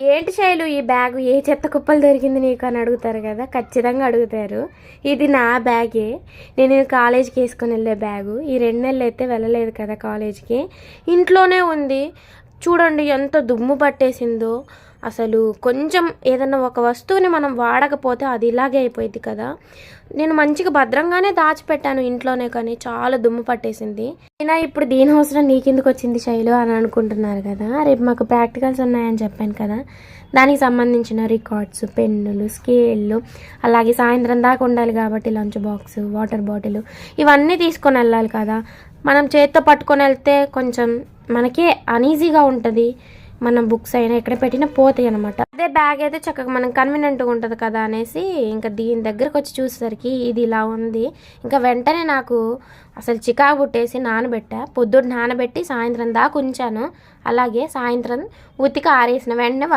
ఏంటి శైలు ఈ బ్యాగు ఏ చెత్త కుప్పలు దొరికింది నీకు అని అడుగుతారు కదా, ఖచ్చితంగా అడుగుతారు. ఇది నా బ్యాగే, నేను కాలేజీకి వేసుకొని వెళ్ళే బ్యాగు. ఈ 2 నెలలు అయితే వెళ్ళలేదు కదా కాలేజీకి, ఇంట్లోనే ఉంది. చూడండి ఎంత దుమ్ము పట్టేసిందో. అసలు కొంచెం ఏదన్నా ఒక వస్తువుని మనం వాడకపోతే అది ఇలాగే అయిపోయింది కదా. నేను మంచిగా భద్రంగానే దాచిపెట్టాను ఇంట్లోనే, కానీ చాలా దుమ్ము పట్టేసింది. అయినా ఇప్పుడు దీని అవసరం నీకెందుకు వచ్చింది శైలు అని అనుకుంటున్నారు కదా. రేపు మాకు ప్రాక్టికల్స్ ఉన్నాయని చెప్పాను కదా, దానికి సంబంధించిన రికార్డ్స్, పెన్నులు, స్కేళ్ళు, అలాగే సాయంత్రం దాకా ఉండాలి కాబట్టి లంచ్ బాక్స్, వాటర్ బాటిల్ ఇవన్నీ తీసుకొని వెళ్ళాలి కదా. మనం చేత్తో పట్టుకొని వెళ్తే కొంచెం మనకే అనీజీగా ఉంటుంది. మన బుక్స్ అయినా ఎక్కడ పెట్టినా పోతాయి అనమాట. అదే బ్యాగ్ అయితే చక్కగా మనం కన్వీనియంట్గా ఉంటుంది కదా అనేసి ఇంకా దీని దగ్గరకు వచ్చి చూసేసరికి ఇది ఇలా ఉంది. ఇంకా వెంటనే నాకు అసలు చికాకు పుట్టేసి నానబెట్టా. పొద్దున్న నానబెట్టి సాయంత్రం దాకా ఉంచాను. అలాగే సాయంత్రం ఉతికి ఆరేసిన వెంటనే